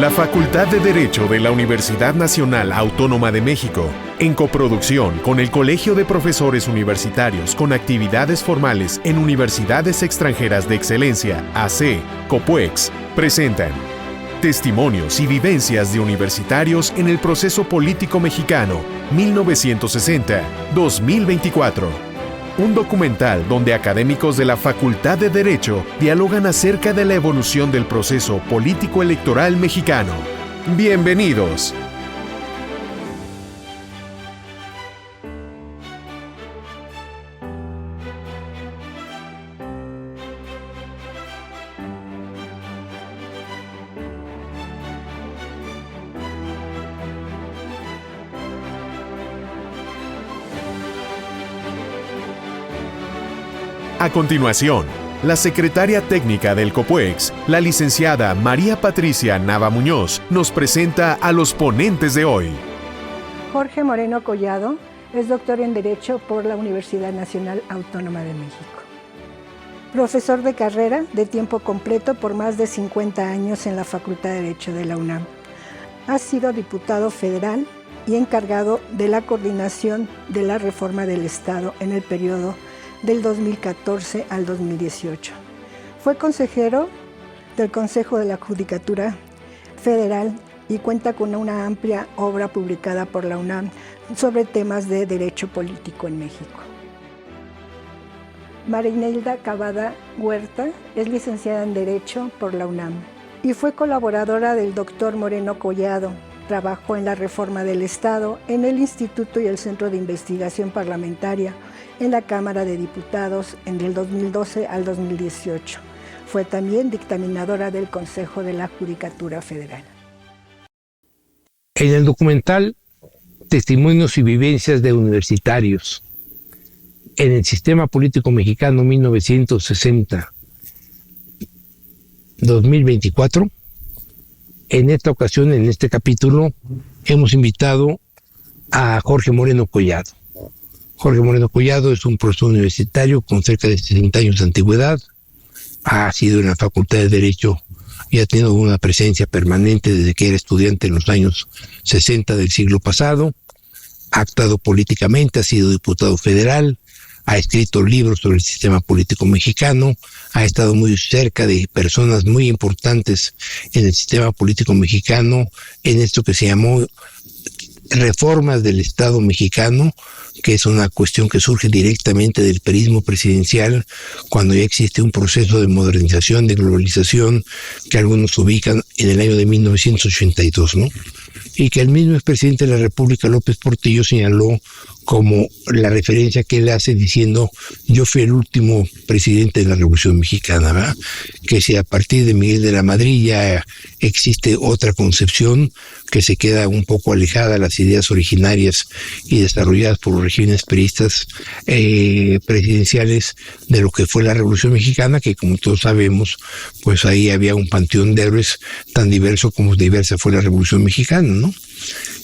La Facultad de Derecho de la Universidad Nacional Autónoma de México, en coproducción con el Colegio de Profesores Universitarios con actividades formales en Universidades Extranjeras de Excelencia, AC, COPUEX, presentan Testimonios y vivencias de universitarios en el proceso político mexicano 1960-2024. Un documental donde académicos de la Facultad de Derecho dialogan acerca de la evolución del proceso político-electoral mexicano. ¡Bienvenidos! A continuación, la secretaria técnica del COPUEX, la licenciada María Patricia Nava Muñoz, nos presenta a los ponentes de hoy. Jorge Moreno Collado es doctor en Derecho por la Universidad Nacional Autónoma de México. Profesor de carrera de tiempo completo por más de 50 años en la Facultad de Derecho de la UNAM. Ha sido diputado federal y encargado de la coordinación de la reforma del Estado en el periodo del 2014 al 2018. Fue consejero del Consejo de la Judicatura Federal y cuenta con una amplia obra publicada por la UNAM sobre temas de derecho político en México. Marineilda Cavada Huerta es licenciada en Derecho por la UNAM y fue colaboradora del doctor Moreno Collado. Trabajó en la reforma del Estado, en el Instituto y el Centro de Investigación Parlamentaria, en la Cámara de Diputados en el 2012 al 2018. Fue también dictaminadora del Consejo de la Judicatura Federal. En el documental Testimonios y vivencias de universitarios en el sistema político mexicano 1960-2024, en esta ocasión, en este capítulo, hemos invitado a Jorge Moreno Collado. Jorge Moreno Collado es un profesor universitario con cerca de 60 años de antigüedad. Ha sido en la Facultad de Derecho y ha tenido una presencia permanente desde que era estudiante en los años 60 del siglo pasado. Ha actuado políticamente, ha sido diputado federal, ha escrito libros sobre el sistema político mexicano, ha estado muy cerca de personas muy importantes en el sistema político mexicano, en esto que se llamó reformas del Estado mexicano, que es una cuestión que surge directamente del perismo presidencial, cuando ya existe un proceso de modernización, de globalización, que algunos ubican en el año de 1982, ¿no? Y que el mismo expresidente de la República, López Portillo, señaló como la referencia que él hace diciendo: yo fui el último presidente de la Revolución Mexicana, ¿verdad? Que si a partir de Miguel de la Madrid ya existe otra concepción que se queda un poco alejada de las ideas originarias y desarrolladas por los regímenes peristas presidenciales de lo que fue la Revolución Mexicana, que como todos sabemos, pues ahí había un panteón de héroes tan diverso como diversa fue la Revolución Mexicana, ¿no?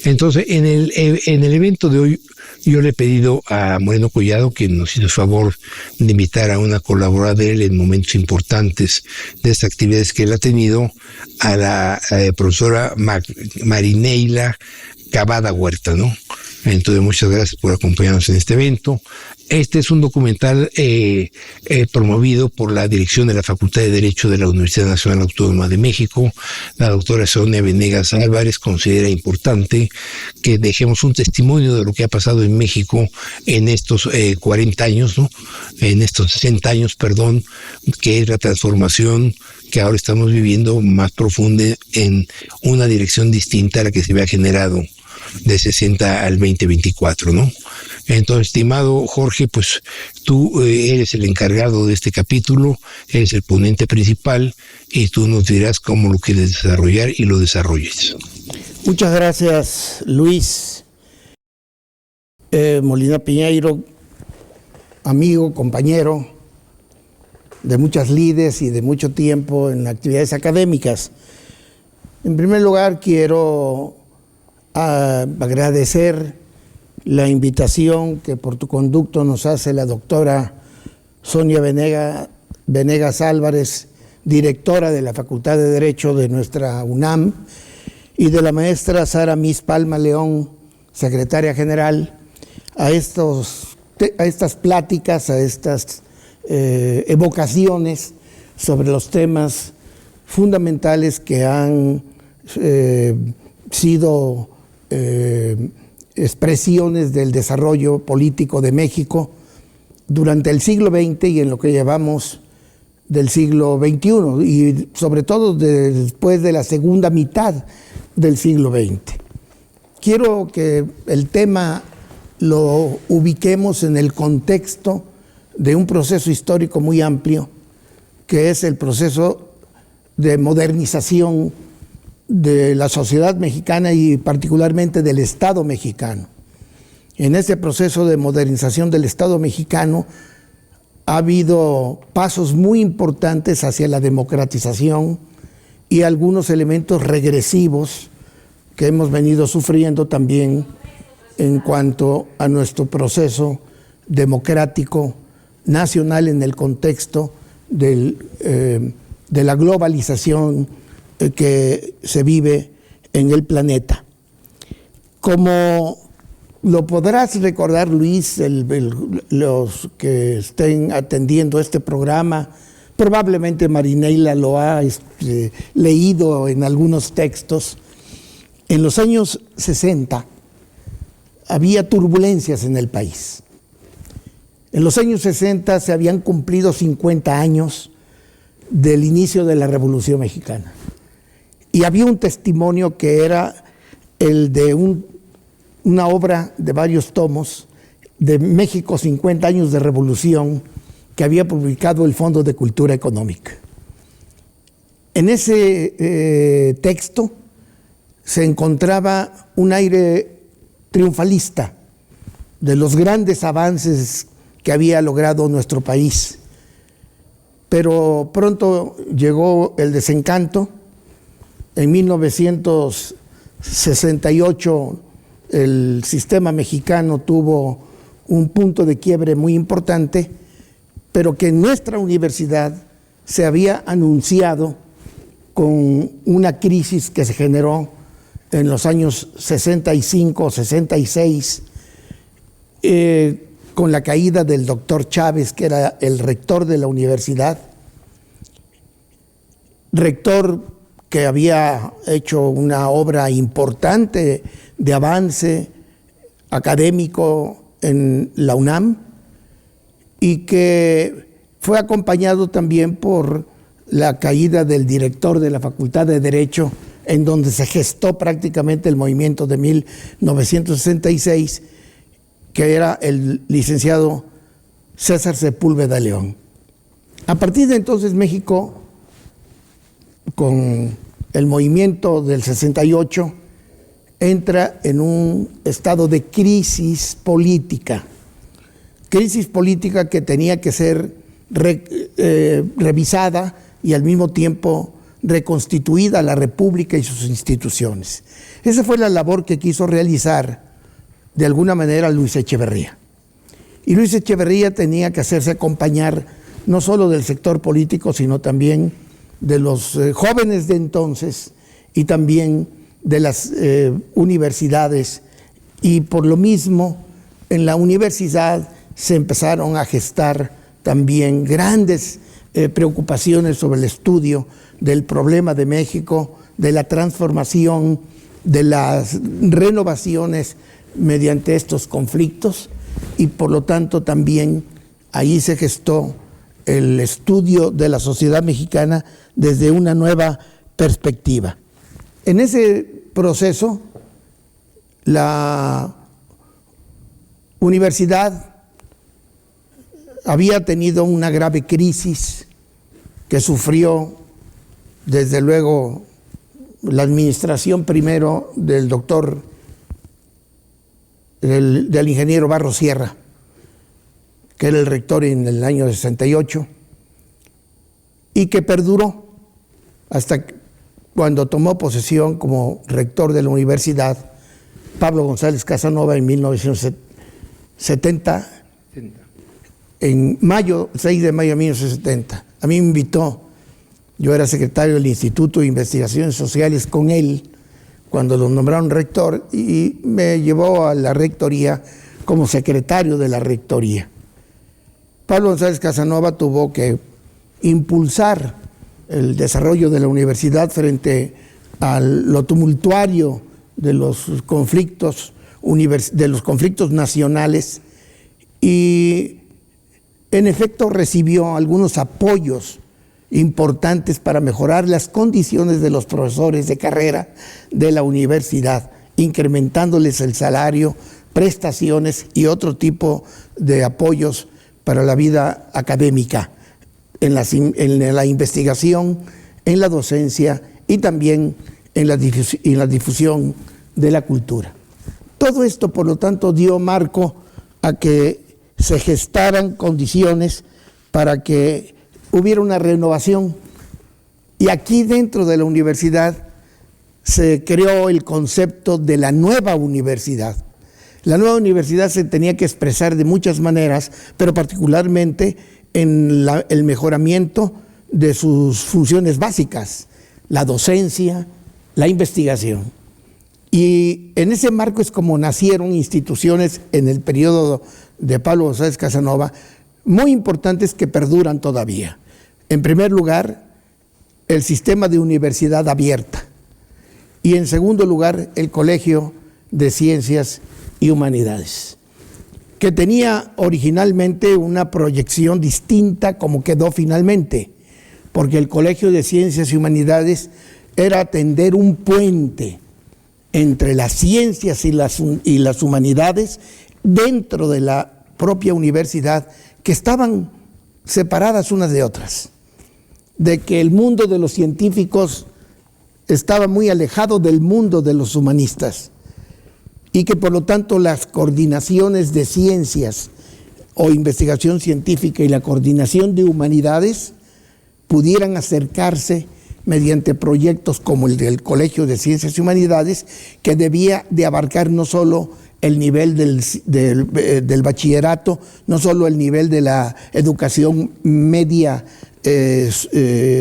Entonces, en el evento de hoy, yo le he pedido a Moreno Collado, que nos hizo el favor de invitar a una colaboradora de él en momentos importantes de estas actividades que él ha tenido, a la profesora Marineilda Cavada Huerta, ¿no? Entonces, muchas gracias por acompañarnos en este evento. Este es un documental promovido por la dirección de la Facultad de Derecho de la Universidad Nacional Autónoma de México. La doctora Sonia Venegas Álvarez considera importante que dejemos un testimonio de lo que ha pasado en México en estos 40 años, ¿no? En estos 60 años, perdón, que es la transformación que ahora estamos viviendo más profunda en una dirección distinta a la que se había generado de 60 al 2024, ¿no? Entonces, estimado Jorge, pues tú eres el encargado de este capítulo, eres el ponente principal y tú nos dirás cómo lo quieres desarrollar y lo desarrolles. Muchas gracias, Luis Molina Piñeiro, amigo, compañero de muchas lides y de mucho tiempo en actividades académicas. En primer lugar, quiero agradecer la invitación que por tu conducto nos hace la doctora Sonia Venegas Álvarez, directora de la Facultad de Derecho de nuestra UNAM, y de la maestra Sara Miss Palma León, secretaria general, a estas pláticas, a estas evocaciones sobre los temas fundamentales que han sido expresiones del desarrollo político de México durante el siglo XX y en lo que llevamos del siglo XXI, y sobre todo después de la segunda mitad del siglo XX. Quiero que el tema lo ubiquemos en el contexto de un proceso histórico muy amplio, que es el proceso de modernización de la sociedad mexicana y particularmente del Estado mexicano. En ese proceso de modernización del Estado mexicano ha habido pasos muy importantes hacia la democratización y algunos elementos regresivos que hemos venido sufriendo también en cuanto a nuestro proceso democrático nacional en el contexto de la globalización que se vive en el planeta. Como lo podrás recordar, Luis, los que estén atendiendo este programa, probablemente Marineila lo ha leído en algunos textos. En los años 60 había turbulencias en el país. En los años 60 se habían cumplido 50 años del inicio de la Revolución Mexicana. Y había un testimonio que era el de una obra de varios tomos de México 50 años de revolución que había publicado el Fondo de Cultura Económica. En ese texto se encontraba un aire triunfalista de los grandes avances que había logrado nuestro país. Pero pronto llegó el desencanto. En 1968 el sistema mexicano tuvo un punto de quiebre muy importante, pero que en nuestra universidad se había anunciado con una crisis que se generó en los años 65, 66, con la caída del doctor Chávez, que era el rector de la universidad, rector que había hecho una obra importante de avance académico en la UNAM y que fue acompañado también por la caída del director de la Facultad de Derecho, en donde se gestó prácticamente el movimiento de 1966, que era el licenciado César Sepúlveda León. A partir de entonces México, con el movimiento del 68, entra en un estado de crisis política que tenía que ser revisada y al mismo tiempo reconstituida la República y sus instituciones. Esa fue la labor que quiso realizar de alguna manera Luis Echeverría. Y Luis Echeverría tenía que hacerse acompañar no solo del sector político, sino también de los jóvenes de entonces y también de las universidades, y por lo mismo en la universidad se empezaron a gestar también grandes preocupaciones sobre el estudio del problema de México, de la transformación, de las renovaciones mediante estos conflictos, y por lo tanto también ahí se gestó el estudio de la sociedad mexicana desde una nueva perspectiva. En ese proceso, la universidad había tenido una grave crisis que sufrió, desde luego, la administración primero del del ingeniero Barros Sierra, que era el rector en el año 68, y que perduró hasta cuando tomó posesión como rector de la universidad Pablo González Casanova en 1970, en 6 de mayo de 1970. A mí me invitó, yo era secretario del Instituto de Investigaciones Sociales con él, cuando lo nombraron rector, y me llevó a la rectoría como secretario de la rectoría. Pablo González Casanova tuvo que impulsar el desarrollo de la universidad frente a lo tumultuario de los conflictos nacionales, y en efecto recibió algunos apoyos importantes para mejorar las condiciones de los profesores de carrera de la universidad, incrementándoles el salario, prestaciones y otro tipo de apoyos para la vida académica, en la investigación, en la docencia y también en la difusión de la cultura. Todo esto, por lo tanto, dio marco a que se gestaran condiciones para que hubiera una renovación. Y aquí dentro de la universidad se creó el concepto de la nueva universidad. La nueva universidad se tenía que expresar de muchas maneras, pero particularmente en el mejoramiento de sus funciones básicas, la docencia, la investigación. Y en ese marco es como nacieron instituciones en el periodo de Pablo González Casanova, muy importantes que perduran todavía. En primer lugar, el sistema de universidad abierta, y en segundo lugar, el Colegio de Ciencias y Humanidades, que tenía originalmente una proyección distinta como quedó finalmente, porque el Colegio de Ciencias y Humanidades era tender un puente entre las ciencias y las humanidades dentro de la propia universidad, que estaban separadas unas de otras, de que el mundo de los científicos estaba muy alejado del mundo de los humanistas, y que por lo tanto las coordinaciones de ciencias o investigación científica y la coordinación de humanidades pudieran acercarse mediante proyectos como el del Colegio de Ciencias y Humanidades, que debía de abarcar no solo el nivel del bachillerato, no solo el nivel de la educación media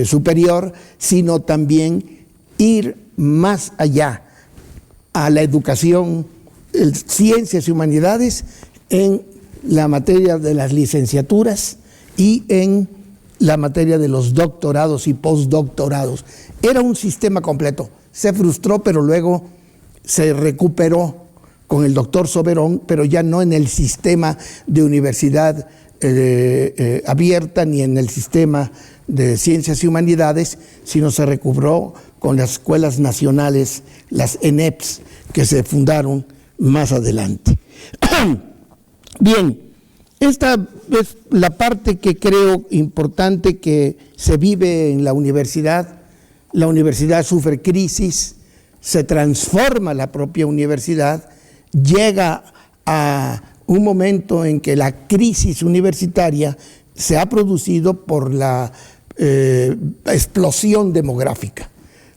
superior, sino también ir más allá a la educación, ciencias y humanidades, en la materia de las licenciaturas y en la materia de los doctorados y postdoctorados. Era un sistema completo. Se frustró, pero luego se recuperó con el doctor Soberón, pero ya no en el sistema de universidad abierta ni en el sistema de ciencias y humanidades, sino se recuperó con las escuelas nacionales, las ENEPs, que se fundaron más adelante. Bien, esta es la parte que creo importante que se vive en la universidad. La universidad sufre crisis, se transforma la propia universidad, llega a un momento en que la crisis universitaria se ha producido por la explosión demográfica.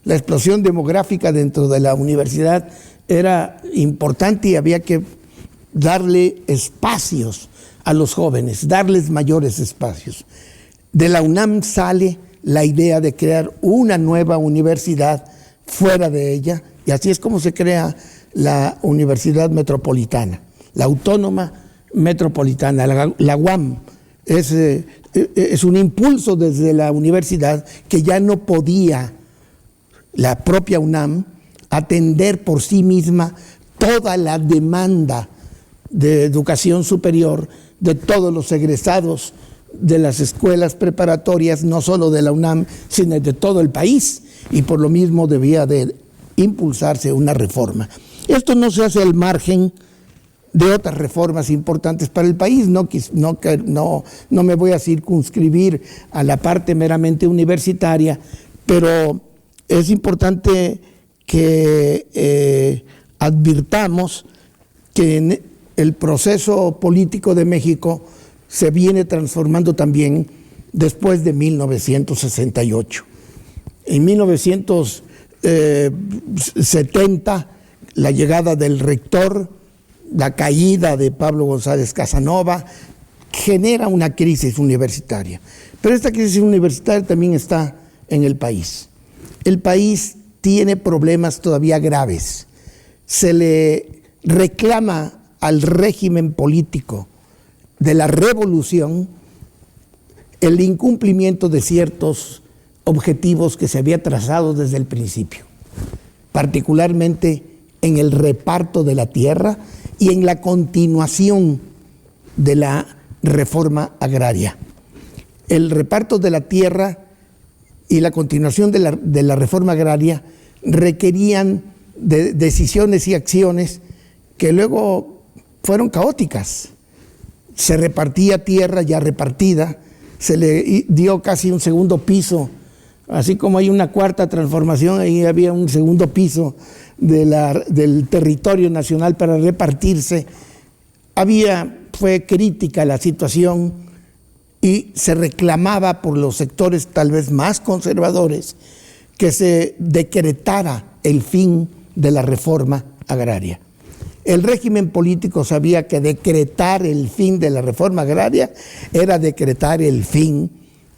La explosión demográfica dentro de la universidad era importante y había que darle espacios a los jóvenes, darles mayores espacios. De la UNAM sale la idea de crear una nueva universidad fuera de ella, y así es como se crea la Universidad Metropolitana, la Autónoma Metropolitana, la UAM. Es un impulso desde la universidad que ya no podía la propia UNAM atender por sí misma toda la demanda de educación superior de todos los egresados de las escuelas preparatorias, no solo de la UNAM, sino de todo el país, y por lo mismo debía de impulsarse una reforma. Esto no se hace al margen de otras reformas importantes para el país. No me voy a circunscribir a la parte meramente universitaria, pero es importante que advirtamos que en el proceso político de México se viene transformando también después de 1968. En 1970, la llegada del rector, la caída de Pablo González Casanova, genera una crisis universitaria. Pero esta crisis universitaria también está en el país. El país tiene problemas todavía graves. Se le reclama al régimen político de la revolución el incumplimiento de ciertos objetivos que se había trazado desde el principio, particularmente en el reparto de la tierra y en la continuación de la reforma agraria. El reparto de la tierra y la continuación de la reforma agraria requerían de decisiones y acciones que luego fueron caóticas. Se repartía tierra ya repartida, se le dio casi un segundo piso, así como hay una cuarta transformación, ahí había un segundo piso del territorio nacional para repartirse. Fue crítica la situación y se reclamaba por los sectores tal vez más conservadores que se decretara el fin de la reforma agraria. El régimen político sabía que decretar el fin de la reforma agraria era decretar el fin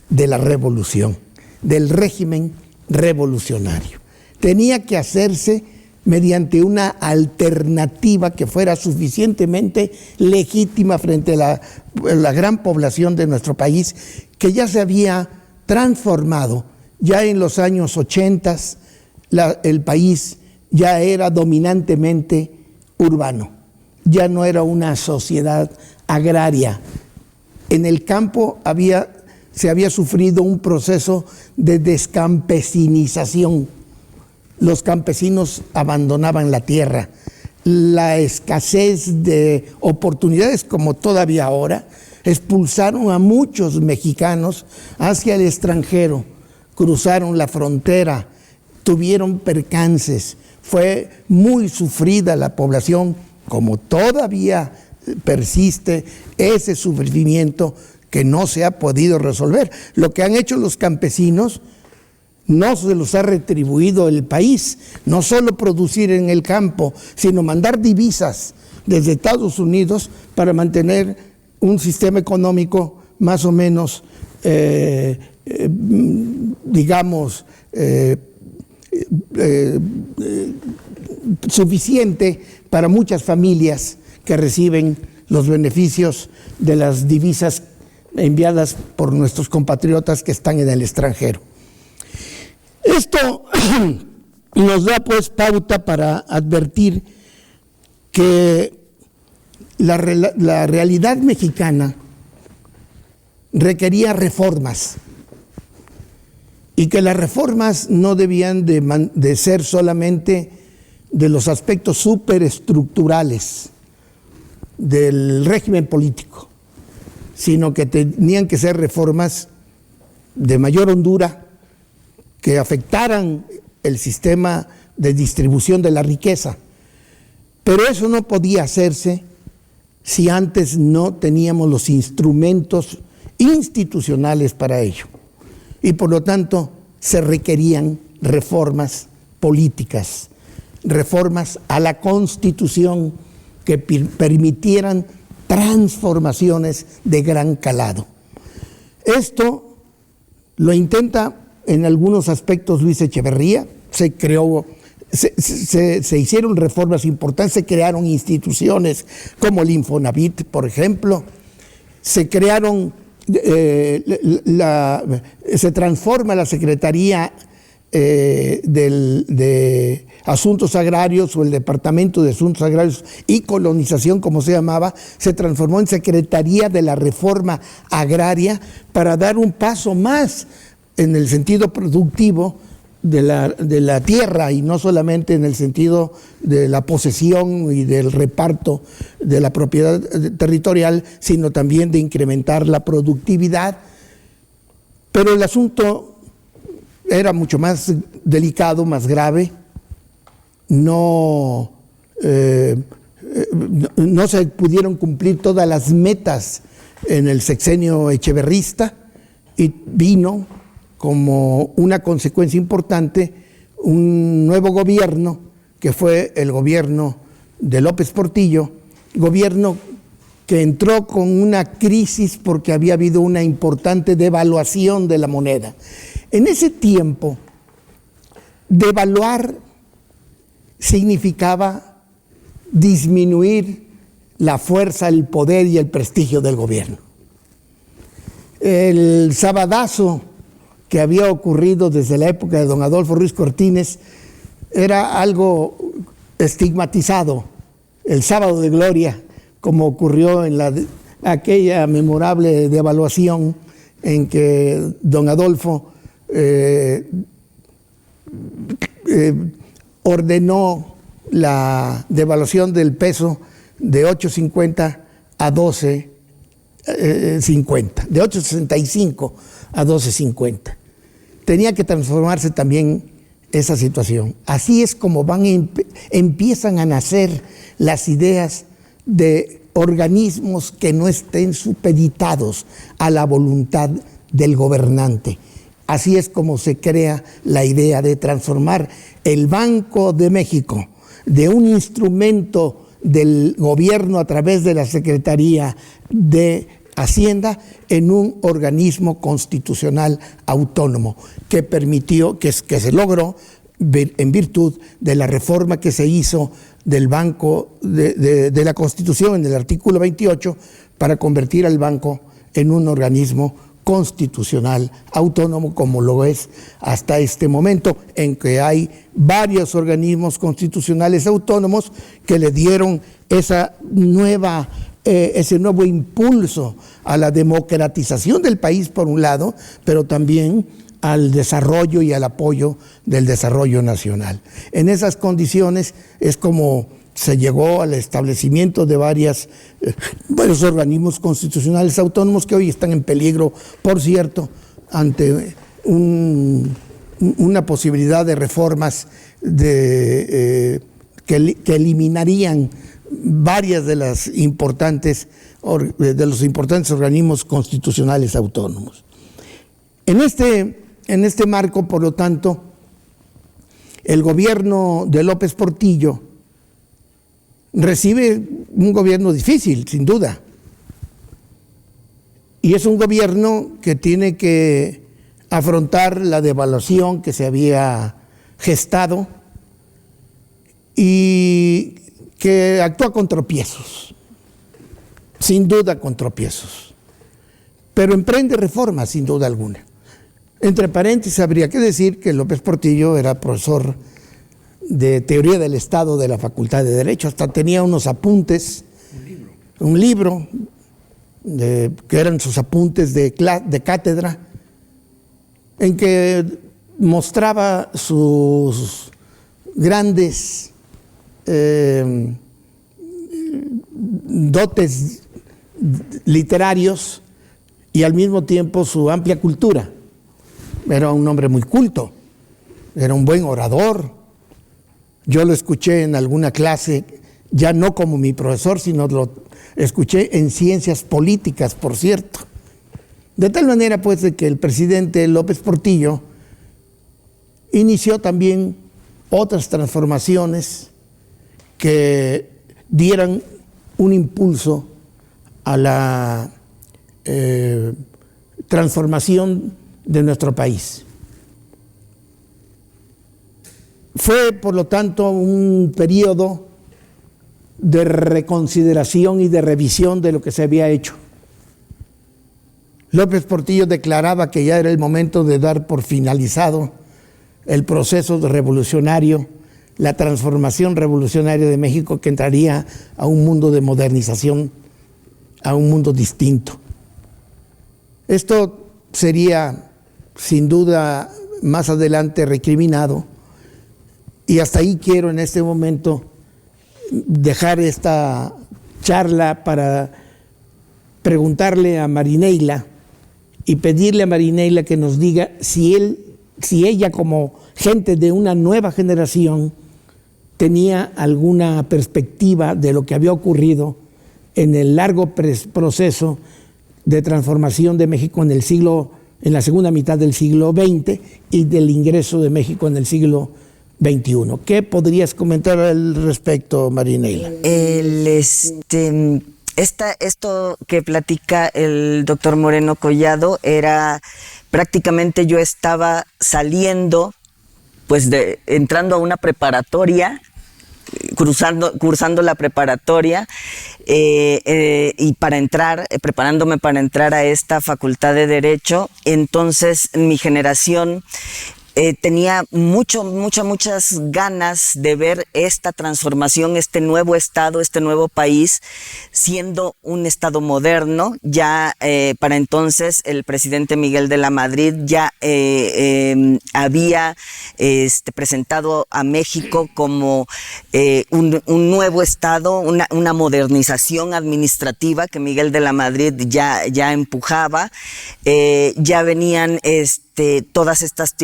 de la revolución, del régimen revolucionario. Tenía que hacerse mediante una alternativa que fuera suficientemente legítima frente a la gran población de nuestro país, que ya se había transformado. Ya en los años 80 el país ya era dominantemente urbano, ya no era una sociedad agraria. En el campo se había sufrido un proceso de descampesinización. Los campesinos abandonaban la tierra. La escasez de oportunidades, como todavía ahora, expulsaron a muchos mexicanos hacia el extranjero, cruzaron la frontera, tuvieron percances. Fue muy sufrida la población, como todavía persiste ese sufrimiento que no se ha podido resolver. Lo que han hecho los campesinos no se los ha retribuido el país, no solo producir en el campo, sino mandar divisas desde Estados Unidos para mantener un sistema económico más o menos, suficiente para muchas familias que reciben los beneficios de las divisas enviadas por nuestros compatriotas que están en el extranjero. Esto nos da pues pauta para advertir que la realidad mexicana requería reformas y que las reformas no debían de ser solamente de los aspectos superestructurales del régimen político, sino que tenían que ser reformas de mayor hondura, que afectaran el sistema de distribución de la riqueza. Pero eso no podía hacerse si antes no teníamos los instrumentos institucionales para ello. Y por lo tanto se requerían reformas políticas, reformas a la Constitución que permitieran transformaciones de gran calado. Esto lo intenta en algunos aspectos Luis Echeverría. Se hicieron reformas importantes, se crearon instituciones como el Infonavit, por ejemplo, se crearon, se transforma la Secretaría de Asuntos Agrarios o el Departamento de Asuntos Agrarios y Colonización, como se llamaba, se transformó en Secretaría de la Reforma Agraria para dar un paso más en el sentido productivo de la tierra y no solamente en el sentido de la posesión y del reparto de la propiedad territorial, sino también de incrementar la productividad. Pero el asunto era mucho más delicado, más grave. No se pudieron cumplir todas las metas en el sexenio echeverrista y vino como una consecuencia importante un nuevo gobierno, que fue el gobierno de López Portillo, gobierno que entró con una crisis porque había habido una importante devaluación de la moneda. En ese tiempo devaluar significaba disminuir la fuerza, el poder y el prestigio del gobierno. El sabadazo que había ocurrido desde la época de don Adolfo Ruiz Cortines era algo estigmatizado, el sábado de gloria, como ocurrió en aquella memorable devaluación en que don Adolfo ordenó la devaluación del peso de 8.50 a 12.50, de 8.65 a 12.50. Tenía que transformarse también esa situación. Así es como empiezan a nacer las ideas de organismos que no estén supeditados a la voluntad del gobernante. Así es como se crea la idea de transformar el Banco de México de un instrumento del gobierno a través de la Secretaría de Hacienda en un organismo constitucional autónomo que permitió, que se logró en virtud de la reforma que se hizo del Banco de la Constitución en el artículo 28 para convertir al banco en un organismo constitucional autónomo, como lo es hasta este momento, en que hay varios organismos constitucionales autónomos que le dieron ese nuevo impulso a la democratización del país por un lado, pero también al desarrollo y al apoyo del desarrollo nacional. En esas condiciones es como se llegó al establecimiento de varios organismos constitucionales autónomos que hoy están en peligro, por cierto, ante una posibilidad de reformas que eliminarían varias de los importantes organismos constitucionales autónomos. En este marco, por lo tanto, el gobierno de López Portillo recibe un gobierno difícil, sin duda. Y es un gobierno que tiene que afrontar la devaluación que se había gestado y que actúa con tropiezos, sin duda con tropiezos, pero emprende reformas sin duda alguna. Entre paréntesis, habría que decir que López Portillo era profesor de Teoría del Estado de la Facultad de Derecho, hasta tenía unos apuntes, un libro que eran sus apuntes de cátedra, en que mostraba sus grandes dotes literarios y al mismo tiempo su amplia cultura. Era un hombre muy culto, era un buen orador. Yo lo escuché en alguna clase, ya no como mi profesor, sino lo escuché en ciencias políticas, por cierto. De tal manera, pues, de que el presidente López Portillo inició también otras transformaciones que dieran un impulso a la transformación de nuestro país. Fue, por lo tanto, un periodo de reconsideración y de revisión de lo que se había hecho. López Portillo declaraba que ya era el momento de dar por finalizado el proceso revolucionario, la transformación revolucionaria de México, que entraría a un mundo de modernización, a un mundo distinto. Esto sería, sin duda, más adelante recriminado, y hasta ahí quiero en este momento dejar esta charla para preguntarle a Marineila y pedirle a Marineila que nos diga si ella, como gente de una nueva generación, tenía alguna perspectiva de lo que había ocurrido en el largo proceso de transformación de México en la segunda mitad del siglo XX y del ingreso de México en el siglo XXI. ¿Qué podrías comentar al respecto, Marineila? Esto que platica el doctor Moreno Collado era prácticamente, yo estaba saliendo entrando a una preparatoria, cursando la preparatoria y preparándome para entrar a esta facultad de Derecho. Entonces mi generación tenía muchas ganas de ver esta transformación, este nuevo estado, este nuevo país, siendo un estado moderno. Ya para entonces el presidente Miguel de la Madrid ya había presentado a México como un nuevo estado, una modernización administrativa que Miguel de la Madrid ya empujaba. Ya venían todas estas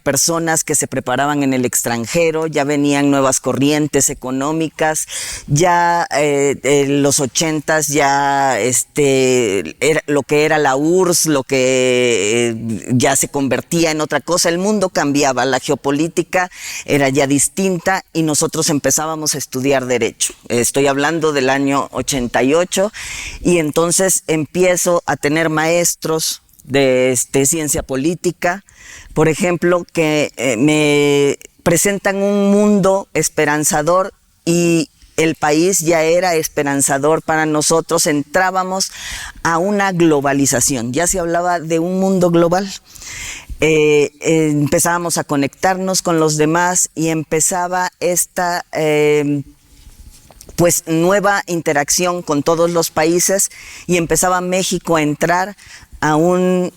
personas que se preparaban en el extranjero, ya venían nuevas corrientes económicas, ya en los 80s ya era lo que era la URSS, lo que ya se convertía en otra cosa. El mundo cambiaba, la geopolítica era ya distinta y nosotros empezábamos a estudiar Derecho. Estoy hablando del año 88 y entonces empiezo a tener maestros de ciencia política, por ejemplo, que me presentan un mundo esperanzador y el país ya era esperanzador para nosotros. Entrábamos a una globalización, ya se hablaba de un mundo global. Empezábamos a conectarnos con los demás y empezaba esta nueva interacción con todos los países y empezaba México a entrar a un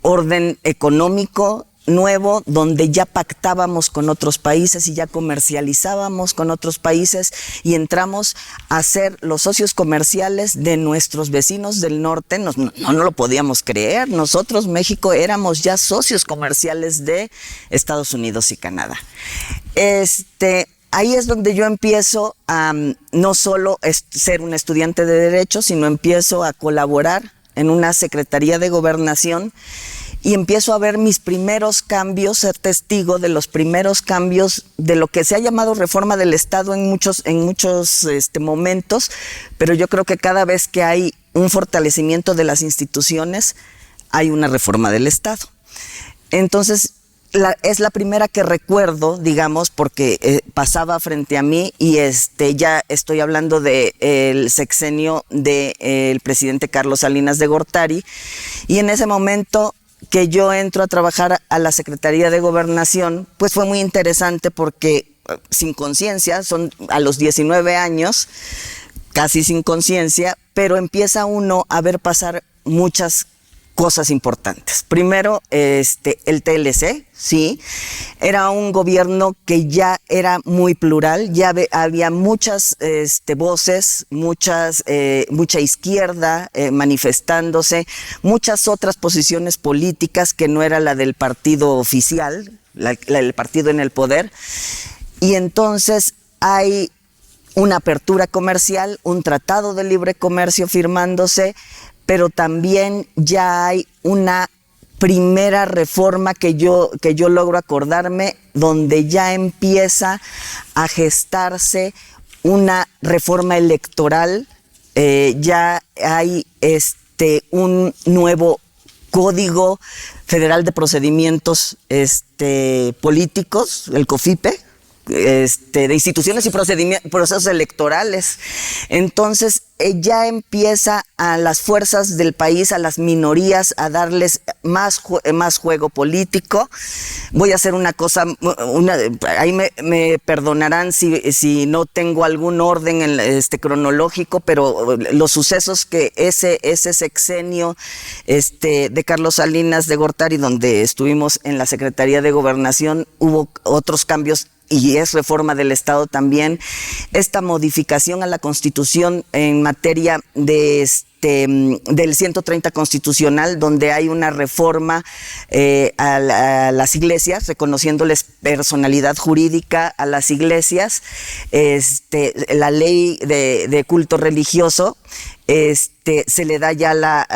orden económico nuevo donde ya pactábamos con otros países y ya comercializábamos con otros países y entramos a ser los socios comerciales de nuestros vecinos del norte. No lo podíamos creer. Nosotros, México, éramos ya socios comerciales de Estados Unidos y Canadá. Ahí es donde yo empiezo a no solo ser un estudiante de Derecho, sino empiezo a colaborar en una Secretaría de Gobernación y empiezo a ver mis primeros cambios, ser testigo de los primeros cambios de lo que se ha llamado reforma del Estado en muchos momentos, pero yo creo que cada vez que hay un fortalecimiento de las instituciones, hay una reforma del Estado. Entonces, es la primera que recuerdo, digamos, porque pasaba frente a mí y ya estoy hablando del sexenio del presidente Carlos Salinas de Gortari, y en ese momento que yo entro a trabajar a la Secretaría de Gobernación, pues fue muy interesante porque sin conciencia, son a los 19 años, casi sin conciencia, pero empieza uno a ver pasar muchas cosas importantes. Primero, el TLC, sí, era un gobierno que ya era muy plural, ya había muchas voces, mucha izquierda manifestándose, muchas otras posiciones políticas que no era la del partido oficial, la del partido en el poder, y entonces hay una apertura comercial, un tratado de libre comercio firmándose, pero también ya hay una primera reforma que yo logro acordarme, donde ya empieza a gestarse una reforma electoral. Ya hay un nuevo Código Federal de Procedimientos Políticos, el COFIPE, de instituciones y procesos electorales. Entonces ya empieza a las fuerzas del país, a las minorías, a darles más juego político. Voy a hacer una cosa, ahí me perdonarán si no tengo algún orden cronológico, pero los sucesos que ese sexenio de Carlos Salinas de Gortari, donde estuvimos en la Secretaría de Gobernación, hubo otros cambios y es reforma del Estado también, esta modificación a la Constitución en materia de del 130 constitucional, donde hay una reforma a las iglesias, reconociéndoles personalidad jurídica a las iglesias, la ley de culto religioso, se le da ya la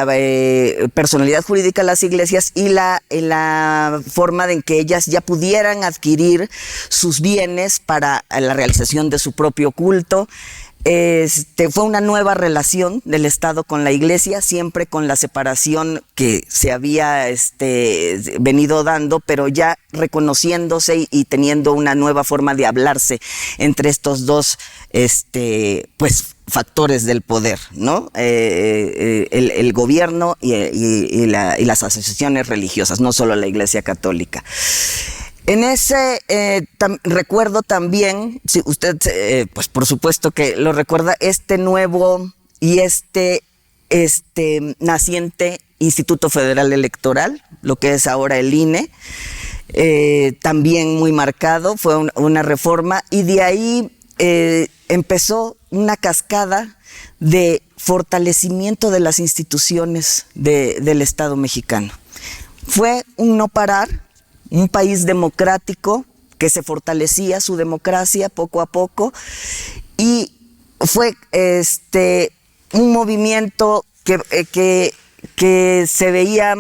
personalidad jurídica a las iglesias y la forma en que ellas ya pudieran adquirir sus bienes para la realización de su propio culto. fue una nueva relación del Estado con la Iglesia, siempre con la separación que se había venido dando, pero ya reconociéndose y teniendo una nueva forma de hablarse entre estos dos pues factores del poder, ¿no? El gobierno y las asociaciones religiosas, no solo la Iglesia Católica. En ese recuerdo también, si usted, pues por supuesto que lo recuerda, este nuevo y naciente Instituto Federal Electoral, lo que es ahora el INE, también muy marcado, fue una reforma, y de ahí empezó una cascada de fortalecimiento de las instituciones del Estado mexicano. Fue un no parar, un país democrático que se fortalecía su democracia poco a poco, y fue un movimiento que se veía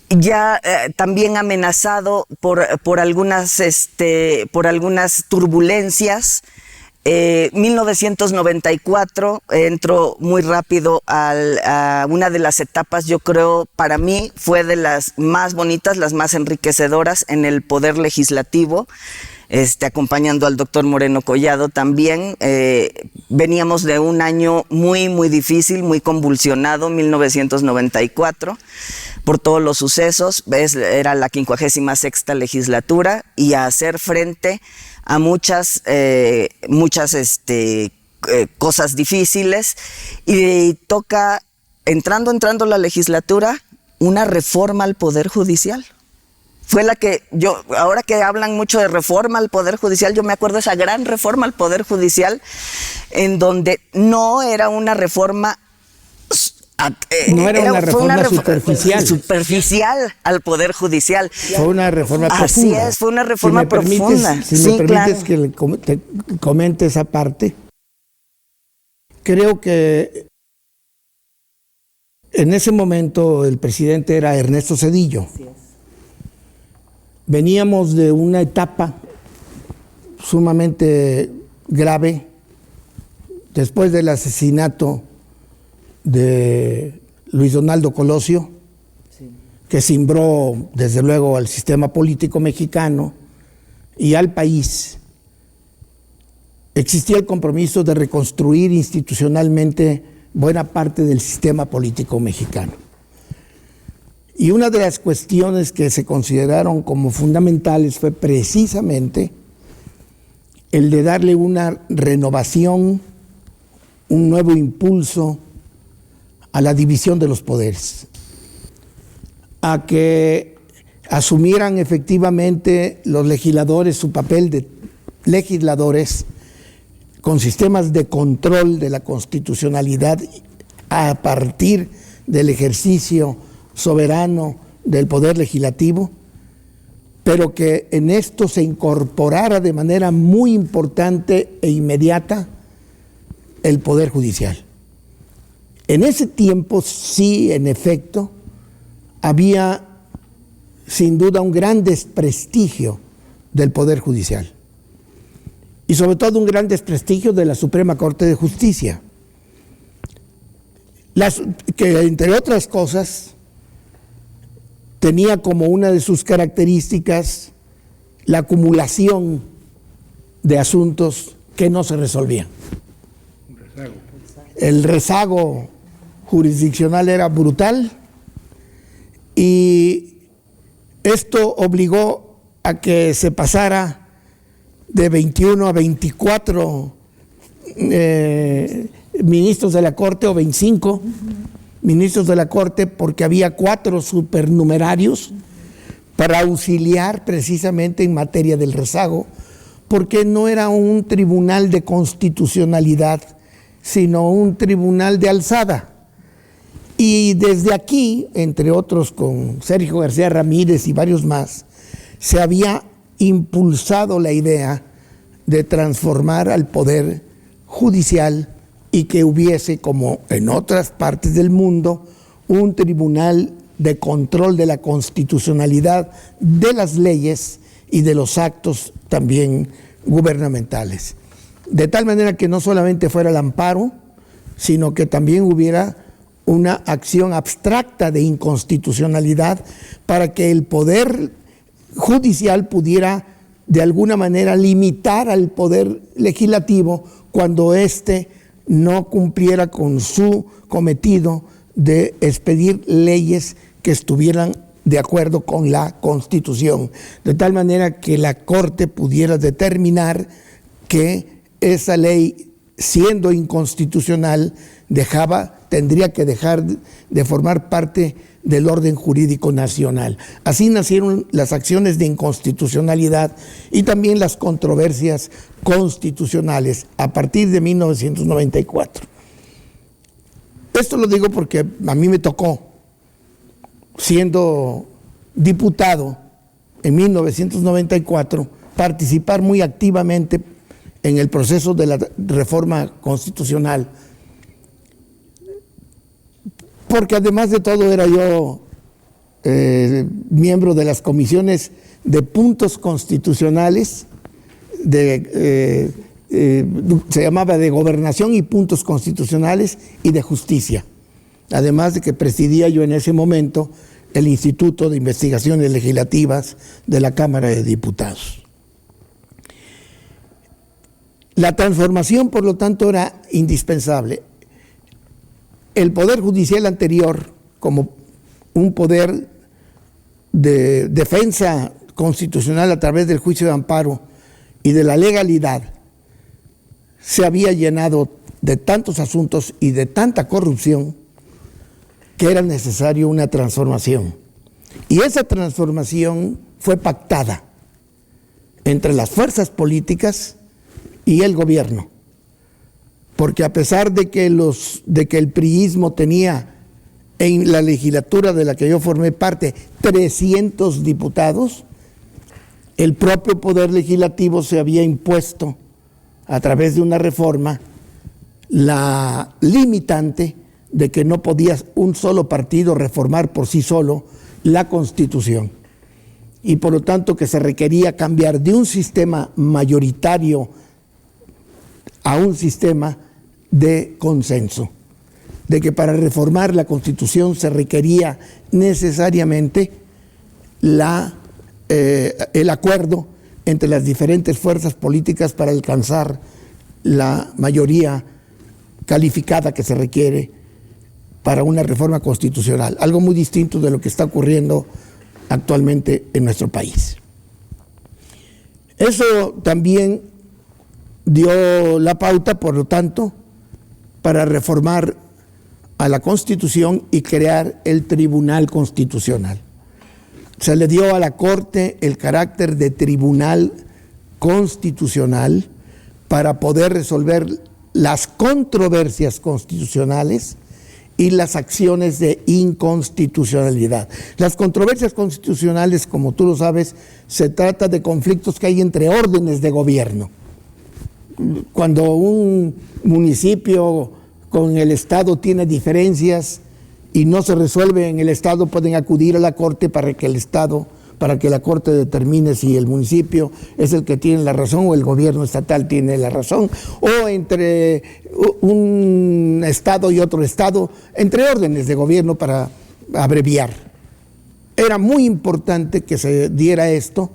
ya también amenazado por algunas turbulencias. 1994 entró muy rápido a una de las etapas, yo creo, para mí fue de las más bonitas, las más enriquecedoras en el poder legislativo, acompañando al doctor Moreno Collado también. Veníamos de un año muy, muy difícil, muy convulsionado, 1994, por todos los sucesos. Era la 56ª legislatura, y a hacer frente a muchas cosas difíciles, y toca, entrando la legislatura, una reforma al Poder Judicial. Fue la que ahora que hablan mucho de reforma al Poder Judicial, yo me acuerdo de esa gran reforma al Poder Judicial, en donde no era una reforma fue una reforma superficial al Poder Judicial. Fue una reforma profunda. Así es, fue una reforma profunda. Si me permites que te comente esa parte. Creo que en ese momento el presidente era Ernesto Zedillo. Veníamos de una etapa sumamente grave después del asesinato de Luis Donaldo Colosio, que cimbró desde luego al sistema político mexicano y al país. Existía el compromiso de reconstruir institucionalmente buena parte del sistema político mexicano. Y una de las cuestiones que se consideraron como fundamentales fue precisamente el de darle una renovación, un nuevo impulso a la división de los poderes, a que asumieran efectivamente los legisladores su papel de legisladores con sistemas de control de la constitucionalidad a partir del ejercicio soberano del poder legislativo, pero que en esto se incorporara de manera muy importante e inmediata el Poder Judicial. En ese tiempo sí, en efecto, había sin duda un gran desprestigio del Poder Judicial y sobre todo un gran desprestigio de la Suprema Corte de Justicia, que entre otras cosas tenía como una de sus características la acumulación de asuntos que no se resolvían. El rezago jurisdiccional era brutal, y esto obligó a que se pasara de 21 a 24 ministros de la Corte, o 25 ministros de la Corte, porque había 4 supernumerarios para auxiliar precisamente en materia del rezago, porque no era un tribunal de constitucionalidad, sino un tribunal de alzada. Y desde aquí, entre otros con Sergio García Ramírez y varios más, se había impulsado la idea de transformar al Poder Judicial y que hubiese, como en otras partes del mundo, un tribunal de control de la constitucionalidad de las leyes y de los actos también gubernamentales. de tal manera que no solamente fuera el amparo, sino que también hubiera una acción abstracta de inconstitucionalidad para que el Poder Judicial pudiera de alguna manera limitar al Poder Legislativo cuando éste no cumpliera con su cometido de expedir leyes que estuvieran de acuerdo con la Constitución, de tal manera que la Corte pudiera determinar que esa ley, siendo inconstitucional, tendría que dejar de formar parte del orden jurídico nacional. Así nacieron las acciones de inconstitucionalidad y también las controversias constitucionales a partir de 1994. Esto lo digo porque a mí me tocó, siendo diputado en 1994, participar muy activamente en el proceso de la reforma constitucional, porque además de todo era yo miembro de las comisiones de puntos constitucionales, se llamaba de gobernación y puntos constitucionales y de justicia, además de que presidía yo en ese momento el Instituto de Investigaciones Legislativas de la Cámara de Diputados. La transformación, por lo tanto, era indispensable. El Poder Judicial anterior, como un poder de defensa constitucional a través del juicio de amparo y de la legalidad, se había llenado de tantos asuntos y de tanta corrupción que era necesario una transformación. Y esa transformación fue pactada entre las fuerzas políticas y el gobierno, porque a pesar de que el priismo tenía en la legislatura de la que yo formé parte 300 diputados, el propio Poder Legislativo se había impuesto a través de una reforma la limitante de que no podía un solo partido reformar por sí solo la Constitución, y por lo tanto que se requería cambiar de un sistema mayoritario a un sistema de consenso, de que para reformar la Constitución se requería necesariamente el acuerdo entre las diferentes fuerzas políticas para alcanzar la mayoría calificada que se requiere para una reforma constitucional, algo muy distinto de lo que está ocurriendo actualmente en nuestro país. Eso también dio la pauta, por lo tanto, para reformar a la Constitución y crear el Tribunal Constitucional. Se le dio a la Corte el carácter de Tribunal Constitucional para poder resolver las controversias constitucionales y las acciones de inconstitucionalidad. Las controversias constitucionales, como tú lo sabes, se trata de conflictos que hay entre órdenes de gobierno. Cuando un municipio con el Estado tiene diferencias y no se resuelve en el Estado, pueden acudir a la Corte para que la Corte determine si el municipio es el que tiene la razón o el gobierno estatal tiene la razón, o entre un Estado y otro Estado, entre órdenes de gobierno, para abreviar. Era muy importante que se diera esto,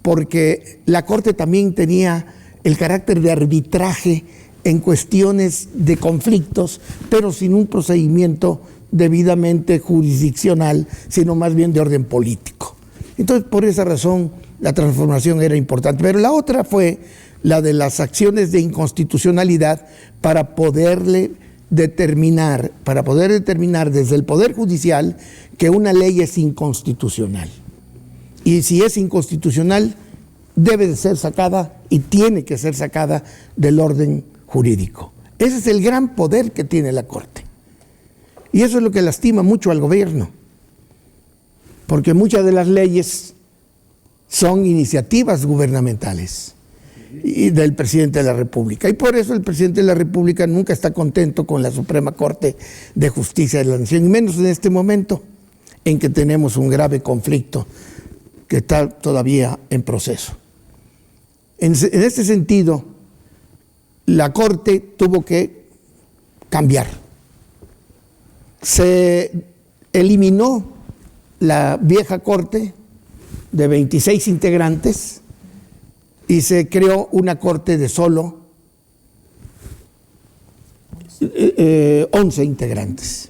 porque la Corte también tenía el carácter de arbitraje en cuestiones de conflictos, pero sin un procedimiento debidamente jurisdiccional, sino más bien de orden político. Entonces, por esa razón, la transformación era importante. Pero la otra fue la de las acciones de inconstitucionalidad para poder determinar desde el Poder Judicial que una ley es inconstitucional. Y si es inconstitucional, debe de ser sacada y tiene que ser sacada del orden jurídico. Ese es el gran poder que tiene la Corte. Y eso es lo que lastima mucho al gobierno, porque muchas de las leyes son iniciativas gubernamentales y del presidente de la República. Y por eso el presidente de la República nunca está contento con la Suprema Corte de Justicia de la Nación, y menos en este momento en que tenemos un grave conflicto que está todavía en proceso. En este sentido, la Corte tuvo que cambiar. Se eliminó la vieja Corte de 26 integrantes y se creó una Corte de solo 11 integrantes,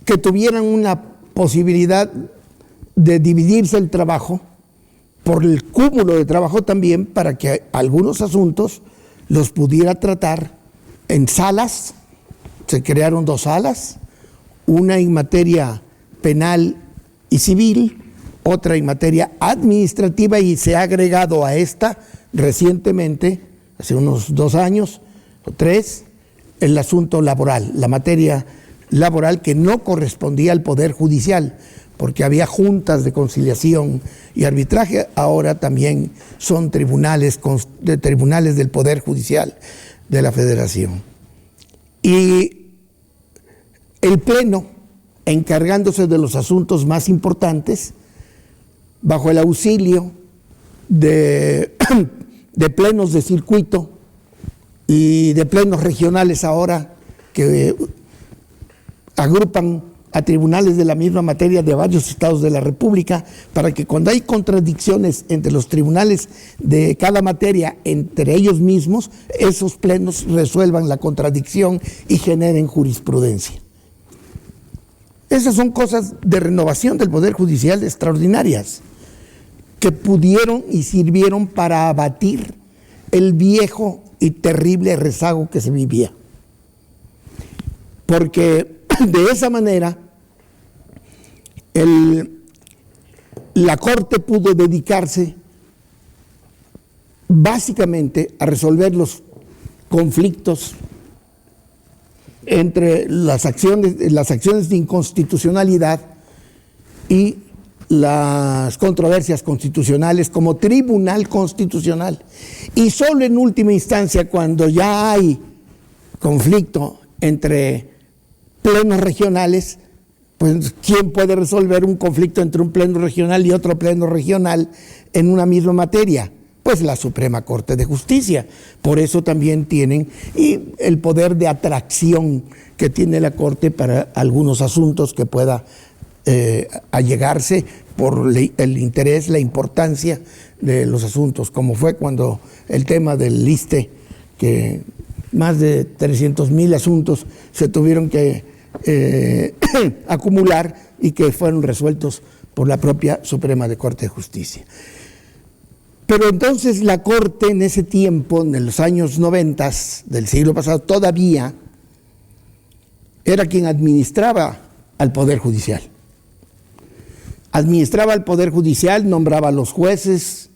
que tuvieran una posibilidad de dividirse el trabajo por el cúmulo de trabajo también, para que algunos asuntos los pudiera tratar en salas. Se crearon 2 salas, una en materia penal y civil, otra en materia administrativa, y se ha agregado a esta recientemente, hace unos 2 años o 3, el asunto laboral, la materia laboral, que no correspondía al Poder Judicial, porque había juntas de conciliación y arbitraje. Ahora también son tribunales del Poder Judicial de la Federación. Y el Pleno, encargándose de los asuntos más importantes, bajo el auxilio de plenos de circuito y de plenos regionales ahora, que agrupan a tribunales de la misma materia de varios estados de la República, para que cuando hay contradicciones entre los tribunales de cada materia, entre ellos mismos, esos plenos resuelvan la contradicción y generen jurisprudencia. Esas son cosas de renovación del Poder Judicial extraordinarias, que pudieron y sirvieron para abatir el viejo y terrible rezago que se vivía. Porque de esa manera la Corte pudo dedicarse básicamente a resolver los conflictos entre las acciones de inconstitucionalidad y las controversias constitucionales como tribunal constitucional. Y solo en última instancia, cuando ya hay conflicto entre plenos regionales, pues ¿quién puede resolver un conflicto entre un pleno regional y otro pleno regional en una misma materia? Pues la Suprema Corte de Justicia. Por eso también tienen el poder de atracción que tiene la Corte para algunos asuntos que pueda allegarse por el interés, la importancia de los asuntos, como fue cuando el tema del ISSSTE, que más de 300,000 asuntos se tuvieron que acumular y que fueron resueltos por la propia Suprema Corte de Justicia. Pero entonces la Corte en ese tiempo, en los años 90 del siglo pasado, todavía era quien administraba al Poder Judicial. Administraba al Poder Judicial, nombraba a los jueces,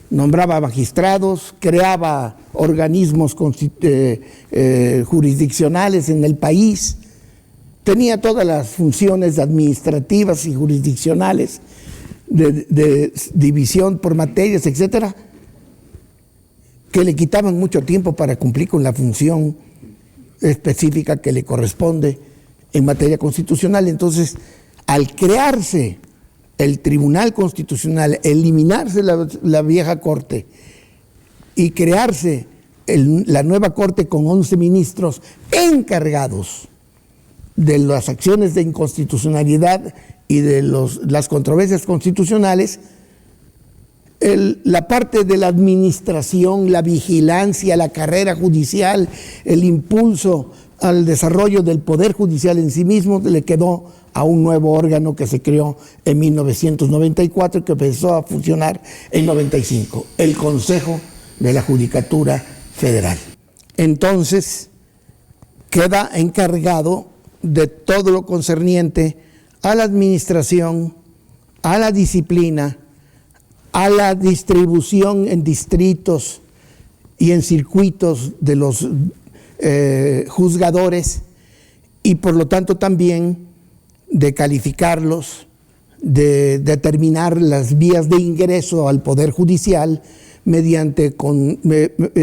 nombraba magistrados, creaba organismos jurisdiccionales en el país, tenía todas las funciones administrativas y jurisdiccionales de división por materias, etcétera, que le quitaban mucho tiempo para cumplir con la función específica que le corresponde en materia constitucional. Entonces, al crearse el Tribunal Constitucional, eliminarse la vieja Corte y crearse la nueva Corte con 11 ministros encargados de las acciones de inconstitucionalidad y de las controversias constitucionales, la parte de la administración, la vigilancia, la carrera judicial, el impulso al desarrollo del Poder Judicial en sí mismo, le quedó a un nuevo órgano que se creó en 1994 y que empezó a funcionar en 95, el Consejo de la Judicatura Federal. Entonces, queda encargado de todo lo concerniente a la administración, a la disciplina, a la distribución en distritos y en circuitos de los juzgadores, y por lo tanto también de calificarlos, de determinar las vías de ingreso al Poder Judicial mediante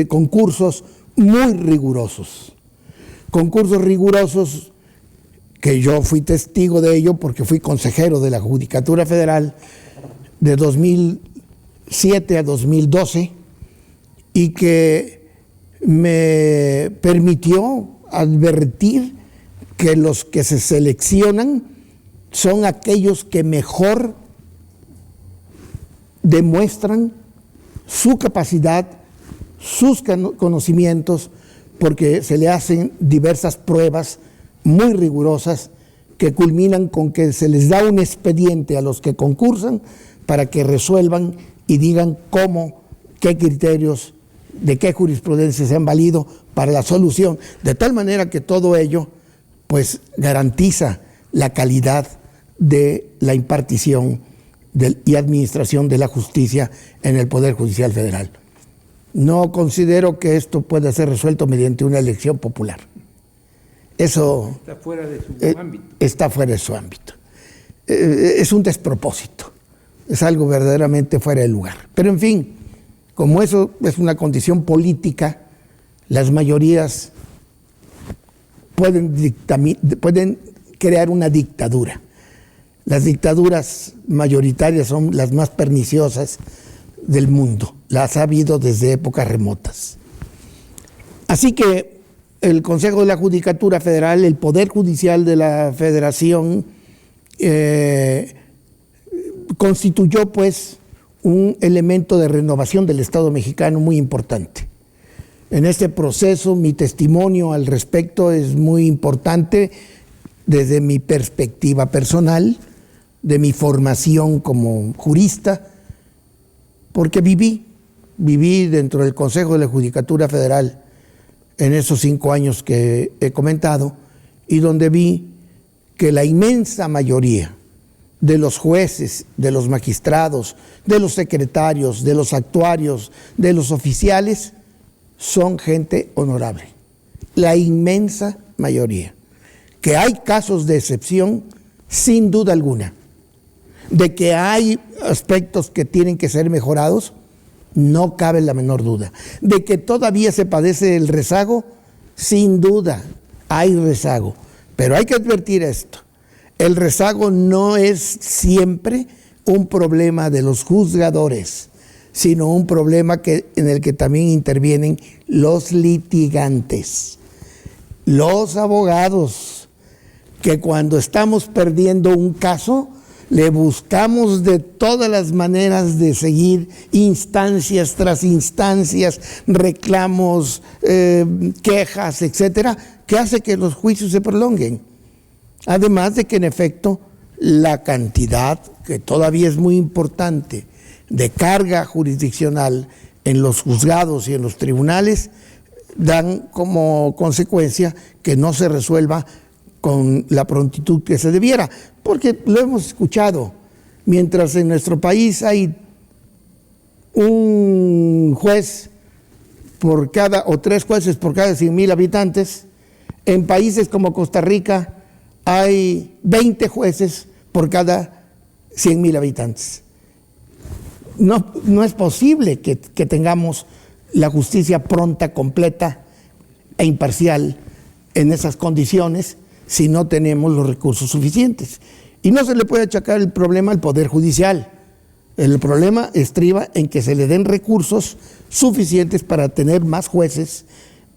concursos muy rigurosos. Concursos rigurosos que yo fui testigo de ello porque fui consejero de la Judicatura Federal de 2007 a 2012, y que me permitió advertir que los que se seleccionan son aquellos que mejor demuestran su capacidad, sus conocimientos, porque se le hacen diversas pruebas muy rigurosas que culminan con que se les da un expediente a los que concursan para que resuelvan y digan cómo, qué criterios, de qué jurisprudencia se han valido para la solución, de tal manera que todo ello pues garantiza la calidad de la impartición y administración de la justicia en el Poder Judicial Federal. No considero que esto pueda ser resuelto mediante una elección popular. Eso está fuera de su ámbito. Está fuera de su ámbito. Es un despropósito. Es algo verdaderamente fuera de lugar. Pero en fin, como eso es una condición política, las mayorías pueden crear una dictadura. Las dictaduras mayoritarias son las más perniciosas del mundo. Las ha habido desde épocas remotas. Así que el Consejo de la Judicatura Federal, el Poder Judicial de la Federación, constituyó pues un elemento de renovación del Estado mexicano muy importante. En este proceso mi testimonio al respecto es muy importante desde mi perspectiva personal, de mi formación como jurista, porque viví dentro del Consejo de la Judicatura Federal en esos 5 años que he comentado, y donde vi que la inmensa mayoría de los jueces, de los magistrados, de los secretarios, de los actuarios, de los oficiales, son gente honorable. La inmensa mayoría. Que hay casos de excepción, sin duda alguna. De que hay aspectos que tienen que ser mejorados, no cabe la menor duda. De que todavía se padece el rezago, sin duda hay rezago. Pero hay que advertir esto: el rezago no es siempre un problema de los juzgadores, sino un problema en el que también intervienen los litigantes, los abogados, que cuando estamos perdiendo un caso, le buscamos de todas las maneras de seguir instancias tras instancias, reclamos, quejas, etcétera, que hace que los juicios se prolonguen. Además de que en efecto la cantidad, que todavía es muy importante, de carga jurisdiccional en los juzgados y en los tribunales, dan como consecuencia que no se resuelva con la prontitud que se debiera, porque lo hemos escuchado. Mientras en nuestro país hay un juez por cada, o 3 jueces por cada 100,000 habitantes, en países como Costa Rica hay 20 jueces por cada 100,000 habitantes. No es posible que tengamos la justicia pronta, completa e imparcial en esas condiciones si no tenemos los recursos suficientes. Y no se le puede achacar el problema al Poder Judicial. El problema estriba en que se le den recursos suficientes para tener más jueces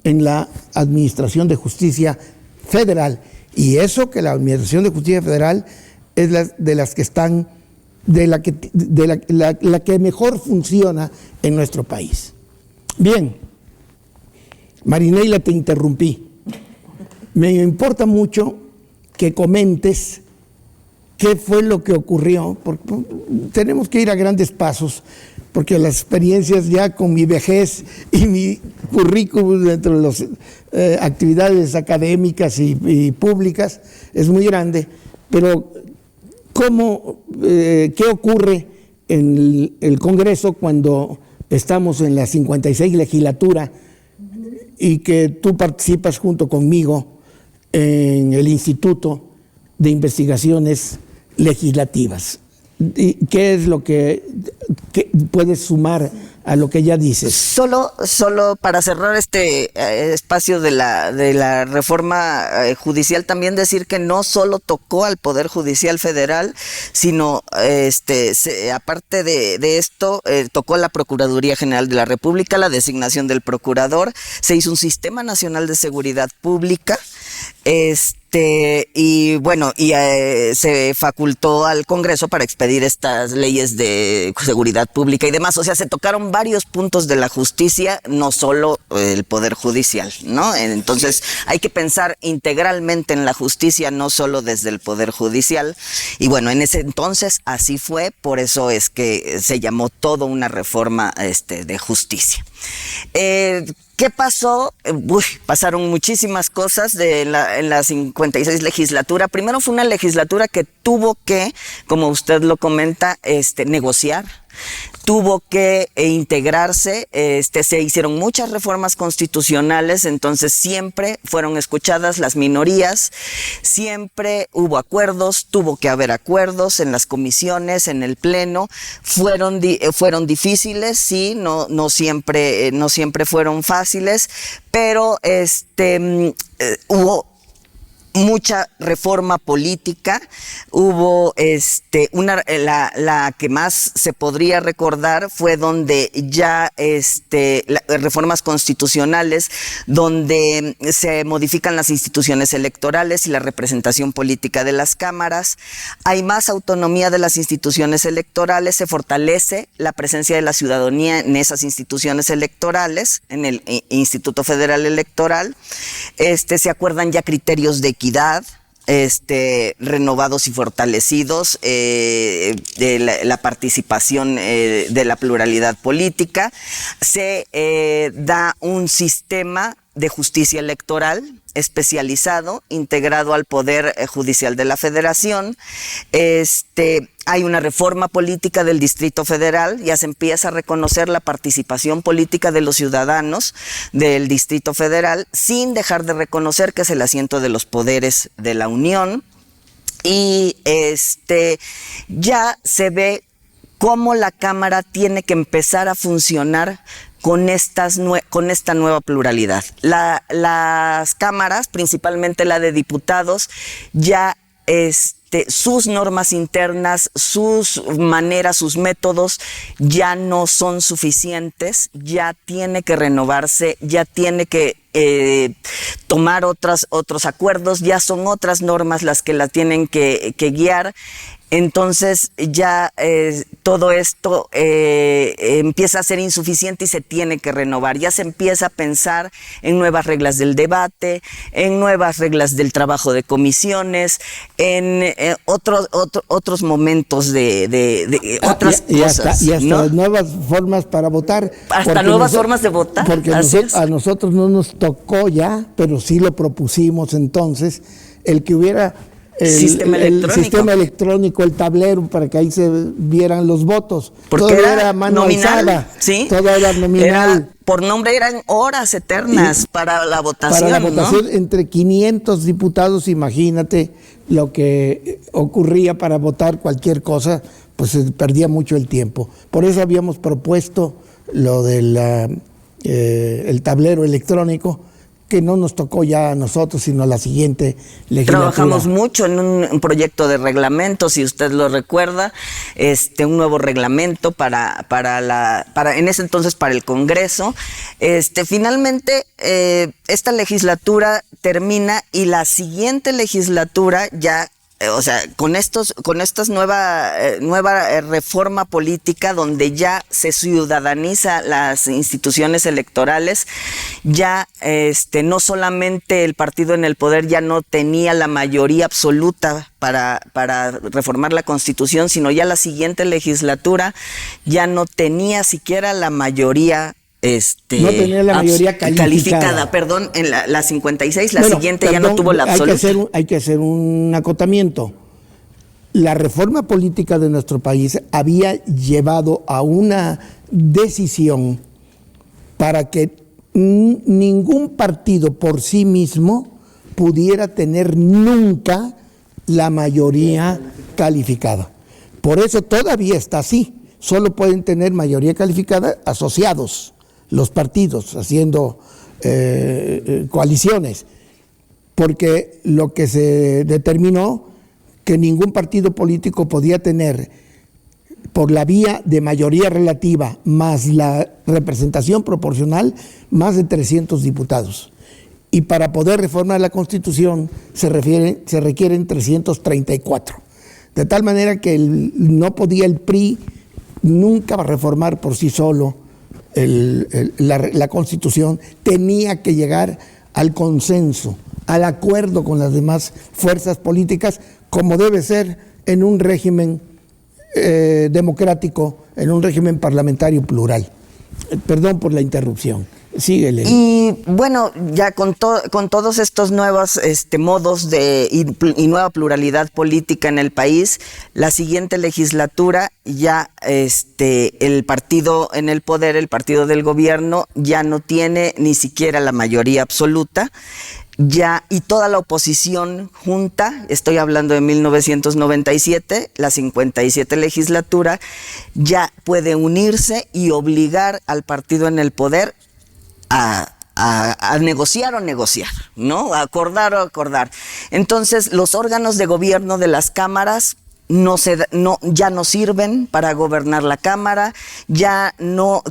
en la Administración de Justicia Federal. Y eso que la Administración de Justicia Federal es de las que están, la que mejor funciona en nuestro país. Bien, Marineila, te interrumpí. Me importa mucho que comentes qué fue lo que ocurrió, porque tenemos que ir a grandes pasos, porque las experiencias ya con mi vejez y mi currículum dentro de las actividades académicas y públicas es muy grande, pero ¿qué ocurre en el Congreso cuando estamos en la 56 legislatura y que tú participas junto conmigo en el Instituto de Investigaciones Legislativas? ¿qué es lo que puedes sumar a lo que ya dices? Solo para cerrar este espacio de la reforma judicial, también decir que no solo tocó al Poder Judicial Federal, sino aparte de esto, tocó a la Procuraduría General de la República, la designación del procurador, se hizo un Sistema Nacional de Seguridad Pública, y bueno, se facultó al Congreso para expedir estas leyes de seguridad pública y demás. O sea, se tocaron varios puntos de la justicia, no solo el Poder Judicial, ¿no? Entonces, hay que pensar integralmente en la justicia, no solo desde el Poder Judicial. Y bueno, en ese entonces así fue, por eso es que se llamó todo una reforma de justicia. ¿Qué pasó? Pasaron muchísimas cosas en la 56 legislatura. Primero fue una legislatura que tuvo que, como usted lo comenta, negociar. Tuvo que integrarse, se hicieron muchas reformas constitucionales, entonces siempre fueron escuchadas las minorías, siempre hubo acuerdos, tuvo que haber acuerdos en las comisiones, en el pleno, fueron difíciles, sí, no siempre fueron fáciles, pero hubo mucha reforma política, hubo la que más se podría recordar fue donde ya reformas constitucionales, donde se modifican las instituciones electorales y la representación política de las cámaras, hay más autonomía de las instituciones electorales, se fortalece la presencia de la ciudadanía en esas instituciones electorales, en el Instituto Federal Electoral, se acuerdan ya criterios de equidad, renovados y fortalecidos, de la participación de la pluralidad política, se da un sistema de justicia electoral especializado, integrado al Poder Judicial de la Federación. Hay una reforma política del Distrito Federal, ya se empieza a reconocer la participación política de los ciudadanos del Distrito Federal, sin dejar de reconocer que es el asiento de los poderes de la Unión. Y ya se ve cómo la Cámara tiene que empezar a funcionar con esta nueva pluralidad. Las cámaras, principalmente la de diputados, ya sus normas internas, sus maneras, sus métodos ya no son suficientes, ya tiene que renovarse, ya tiene que tomar otros acuerdos, ya son otras normas las que la tienen que guiar. Entonces ya todo esto empieza a ser insuficiente y se tiene que renovar. Ya se empieza a pensar en nuevas reglas del debate, en nuevas reglas del trabajo de comisiones, en otros momentos de otras cosas. Y hasta ¿no? nuevas formas para votar. Hasta nuevas formas de votar. Porque a nosotros no nos tocó ya, pero sí lo propusimos entonces, el que hubiera el sistema electrónico, el tablero, para que ahí se vieran los votos. Porque todo era mano nominal, alzada, ¿sí? Todo era nominal. Por nombre eran horas eternas para la votación. Para la votación, ¿no? Entre 500 diputados, imagínate lo que ocurría para votar cualquier cosa, pues se perdía mucho el tiempo. Por eso habíamos propuesto lo del el tablero electrónico, que no nos tocó ya a nosotros, sino a la siguiente legislatura. Trabajamos mucho en un proyecto de reglamento, si usted lo recuerda, un nuevo reglamento para en ese entonces para el Congreso. Finalmente, esta legislatura termina y la siguiente legislatura ya, o sea, con estas nueva reforma política, donde ya se ciudadaniza las instituciones electorales, ya no solamente el partido en el poder ya no tenía la mayoría absoluta para reformar la Constitución, sino ya la siguiente legislatura ya no tenía siquiera la mayoría no tenía la mayoría calificada. Perdón, en la 56, la siguiente ya no tuvo la absoluta. Hay que hacer un acotamiento. La reforma política de nuestro país había llevado a una decisión para que ningún partido por sí mismo pudiera tener nunca la mayoría calificada. Por eso todavía está así. Solo pueden tener mayoría calificada asociados los partidos, haciendo coaliciones, porque lo que se determinó que ningún partido político podía tener, por la vía de mayoría relativa más la representación proporcional, más de 300 diputados. Y para poder reformar la Constitución se requieren 334. De tal manera que no podía el PRI nunca reformar por sí solo la Constitución, tenía que llegar al consenso, al acuerdo con las demás fuerzas políticas, como debe ser en un régimen democrático, en un régimen parlamentario plural. Perdón por la interrupción. Síguele. Y bueno, ya con todos estos nuevos modos y nueva pluralidad política en el país, la siguiente legislatura ya el partido en el poder, el partido del gobierno, ya no tiene ni siquiera la mayoría absoluta. Ya, y toda la oposición junta, estoy hablando de 1997, la 57 legislatura, ya puede unirse y obligar al partido en el poder a negociar o negociar, ¿no? A acordar o acordar. Entonces, los órganos de gobierno de las cámaras ya no sirven para gobernar la Cámara,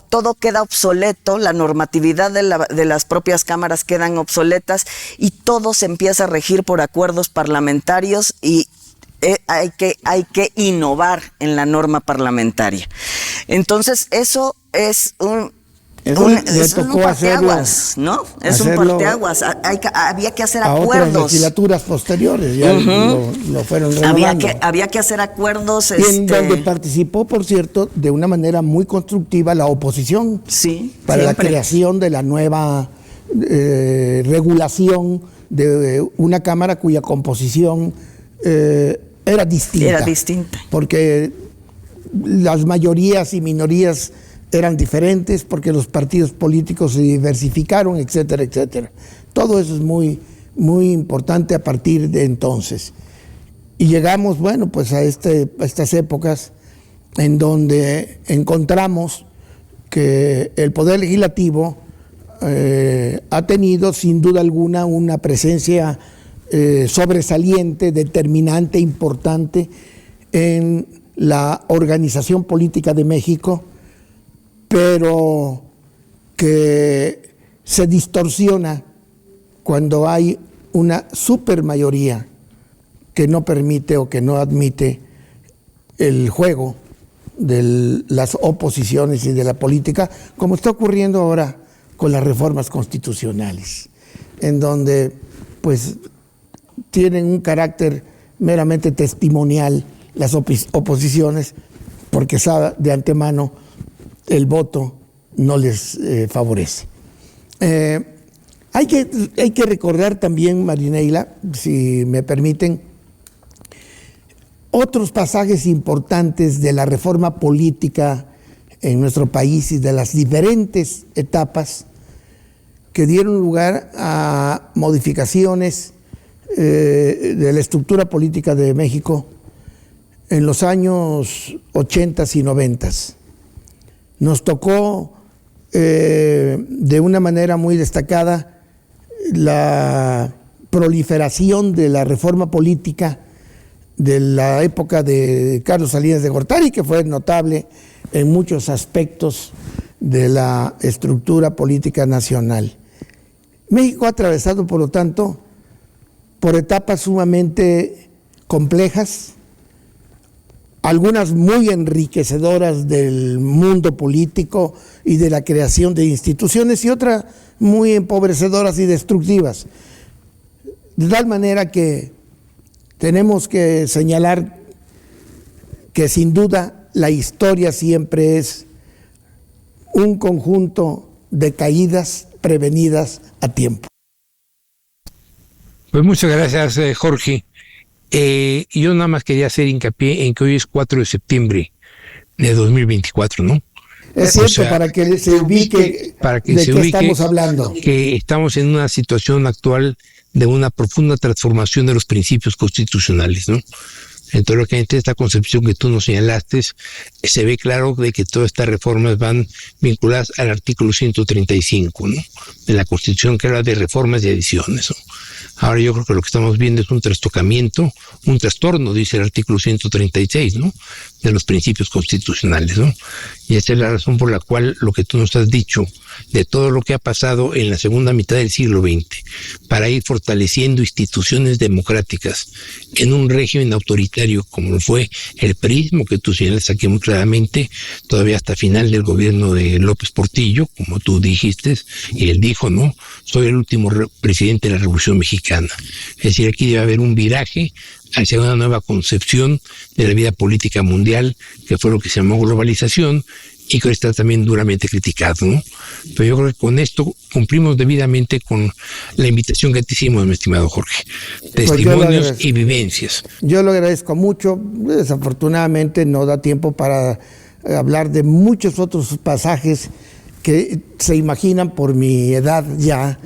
todo queda obsoleto, la normatividad de las propias cámaras quedan obsoletas y todo se empieza a regir por acuerdos parlamentarios y hay que innovar en la norma parlamentaria. Entonces, eso es un parteaguas, ¿no? Es un parteaguas. Había que hacer acuerdos. A otras legislaturas posteriores ya lo fueron renovando. Había que hacer acuerdos. Y en donde participó, por cierto, de una manera muy constructiva la oposición. Sí, para siempre. La creación de la nueva regulación de una Cámara cuya composición era distinta. Era distinta. Porque las mayorías y minorías eran diferentes, porque los partidos políticos se diversificaron, etcétera, etcétera. Todo eso es muy, muy importante a partir de entonces. Y llegamos, bueno, pues a estas épocas en donde encontramos que el Poder Legislativo ha tenido sin duda alguna una presencia sobresaliente, determinante, importante en la organización política de México, pero que se distorsiona cuando hay una supermayoría que no permite o que no admite el juego de las oposiciones y de la política, como está ocurriendo ahora con las reformas constitucionales, en donde pues tienen un carácter meramente testimonial las oposiciones, porque sabe de antemano el voto no les favorece. Hay que recordar también, Marineila, si me permiten, otros pasajes importantes de la reforma política en nuestro país y de las diferentes etapas que dieron lugar a modificaciones de la estructura política de México en los años 80 y 90. Nos tocó de una manera muy destacada la proliferación de la reforma política de la época de Carlos Salinas de Gortari, que fue notable en muchos aspectos de la estructura política nacional. México ha atravesado, por lo tanto, por etapas sumamente complejas, algunas muy enriquecedoras del mundo político y de la creación de instituciones, y otras muy empobrecedoras y destructivas. De tal manera que tenemos que señalar que sin duda la historia siempre es un conjunto de caídas prevenidas a tiempo. Pues muchas gracias, Jorge. Yo nada más quería hacer hincapié en que hoy es 4 de septiembre de 2024, ¿no? Es cierto, para que se ubique de qué estamos hablando. Que estamos en una situación actual de una profunda transformación de los principios constitucionales, ¿no? Entonces, lógicamente, esta concepción que tú nos señalaste, se ve claro de que todas estas reformas van vinculadas al artículo 135, ¿no?, de la Constitución, que habla de reformas y adiciones, ¿no? Ahora yo creo que lo que estamos viendo es un trastocamiento, un trastorno, dice el artículo 136, ¿no?, de los principios constitucionales, ¿no? Y esa es la razón por la cual lo que tú nos has dicho de todo lo que ha pasado en la segunda mitad del siglo XX para ir fortaleciendo instituciones democráticas en un régimen autoritario como lo fue el PRIismo, que tú señalas aquí muy claramente, todavía hasta final del gobierno de López Portillo, como tú dijiste, y él dijo, ¿no?, soy el último presidente de la Revolución Mexicana. Es decir, aquí debe haber un viraje hacia una nueva concepción de la vida política mundial, que fue lo que se llamó globalización, y que está también duramente criticado, ¿no? Pero yo creo que con esto cumplimos debidamente con la invitación que te hicimos, mi estimado Jorge. Testimonios y vivencias. Yo lo agradezco mucho. Desafortunadamente no da tiempo para hablar de muchos otros pasajes que se imaginan por mi edad ya.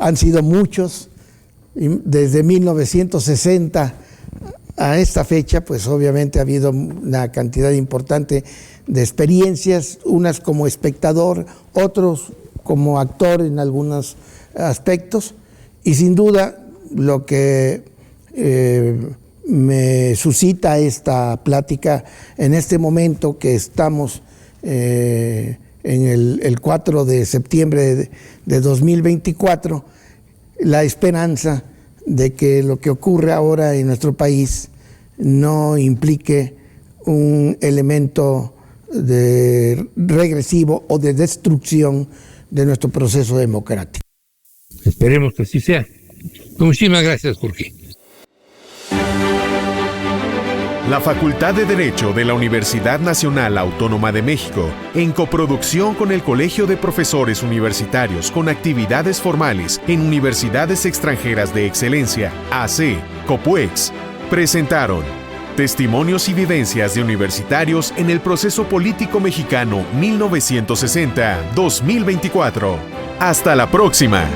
Han sido muchos. Desde 1960 a esta fecha, pues obviamente ha habido una cantidad importante de experiencias, unas como espectador, otros como actor en algunos aspectos, y sin duda lo que me suscita esta plática en este momento que estamos en el 4 de septiembre de 2024, la esperanza de que lo que ocurre ahora en nuestro país no implique un elemento de regresivo o de destrucción de nuestro proceso democrático. Esperemos que así sea. Muchísimas gracias, Jorge. La Facultad de Derecho de la Universidad Nacional Autónoma de México, en coproducción con el Colegio de Profesores Universitarios con actividades formales en Universidades Extranjeras de Excelencia, AC, COPUEX, presentaron Testimonios y vivencias de universitarios en el proceso político mexicano 1960-2024. Hasta la próxima.